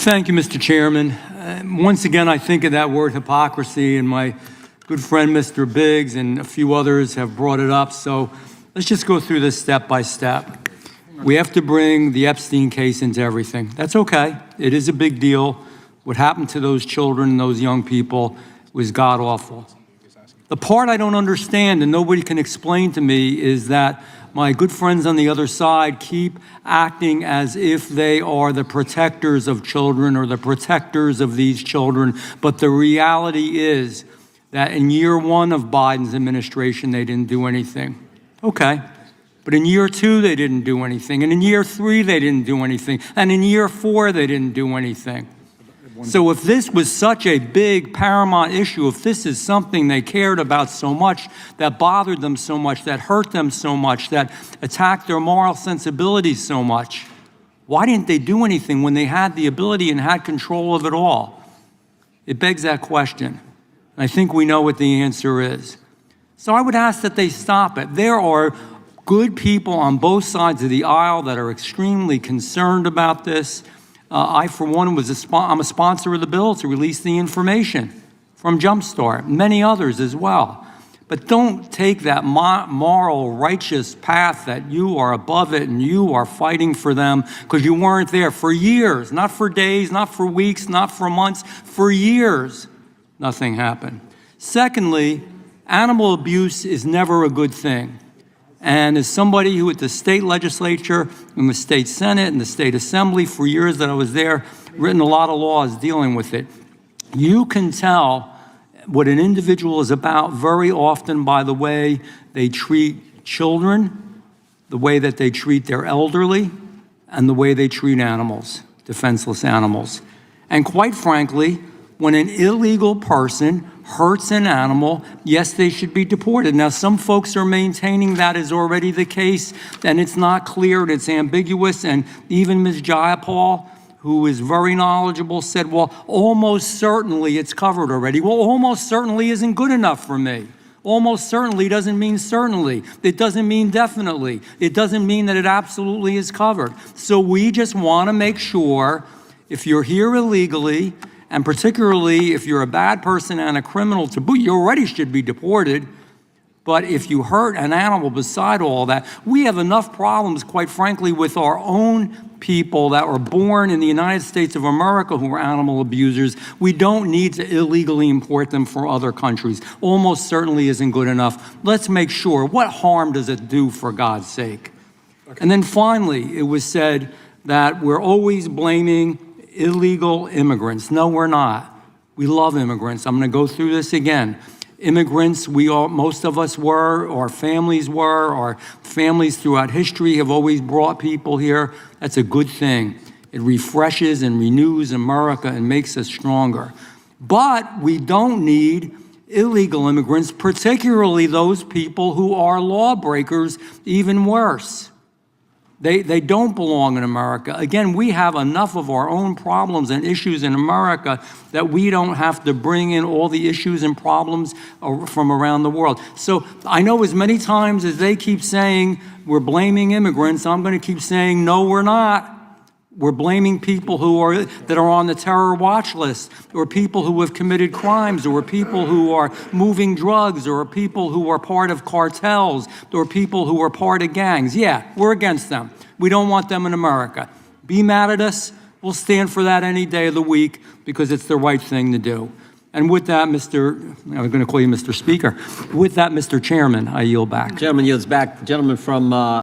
Thank you, Mr. Chairman. Once again, I think of that word hypocrisy, and my good friend, Mr. Biggs, and a few others have brought it up. So let's just go through this step by step. We have to bring the Epstein case into everything. That's okay. It is a big deal. What happened to those children and those young people was god-awful. The part I don't understand and nobody can explain to me is that my good friends on the other side keep acting as if they are the protectors of children or the protectors of these children. But the reality is that in year one of Biden's administration, they didn't do anything. Okay. But in year two, they didn't do anything. And in year three, they didn't do anything. And in year four, they didn't do anything. So if this was such a big paramount issue, if this is something they cared about so much, that bothered them so much, that hurt them so much, that attacked their moral sensibilities so much, why didn't they do anything when they had the ability and had control of it all? It begs that question. And I think we know what the answer is. So I would ask that they stop it. There are good people on both sides of the aisle that are extremely concerned about this. I, for one, I'm a sponsor of the bill to release the information from Jumpstart, many others as well. But don't take that moral, righteous path that you are above it and you are fighting for them because you weren't there for years, not for days, not for weeks, not for months, for years. Nothing happened. Secondly, animal abuse is never a good thing. And as somebody who at the state legislature, in the state senate, and the state assembly, for years that I was there, written a lot of laws dealing with it, you can tell what an individual is about very often by the way they treat children, the way that they treat their elderly, and the way they treat animals, defenseless animals. And quite frankly, when an illegal person hurts an animal, yes, they should be deported. Now, some folks are maintaining that is already the case, and it's not clear, and it's ambiguous, and even Ms. Jayapal, who is very knowledgeable, said, well, almost certainly it's covered already. Well, almost certainly isn't good enough for me. Almost certainly doesn't mean certainly. It doesn't mean definitely. It doesn't mean that it absolutely is covered. So we just want to make sure if you're here illegally, and particularly if you're a bad person and a criminal to boot, you already should be deported. But if you hurt an animal beside all that, we have enough problems, quite frankly, with our own people that were born in the United States of America who are animal abusers. We don't need to illegally import them from other countries. Almost certainly isn't good enough. Let's make sure. What harm does it do, for God's sake? Okay. And then finally, it was said that we're always blaming illegal immigrants. No, we're not. We love immigrants. I'm going to go through this again. Immigrants, most of us were, our families were, our families throughout history have always brought people here. That's a good thing. It refreshes and renews America and makes us stronger. But we don't need illegal immigrants, particularly those people who are lawbreakers, even worse. They don't belong in America. Again, we have enough of our own problems and issues in America that we don't have to bring in all the issues and problems from around the world. So I know as many times as they keep saying we're blaming immigrants, I'm going to keep saying, no, we're not. We're blaming people that are on the terror watch list, or people who have committed crimes, or people who are moving drugs, or people who are part of cartels, or people who are part of gangs. Yeah, we're against them. We don't want them in America. Be mad at us. We'll stand for that any day of the week because it's the right thing to do. And with that, I'm going to call you Mr. Speaker. With that, Mr. Chairman, I yield back. Gentleman yields back. Gentleman from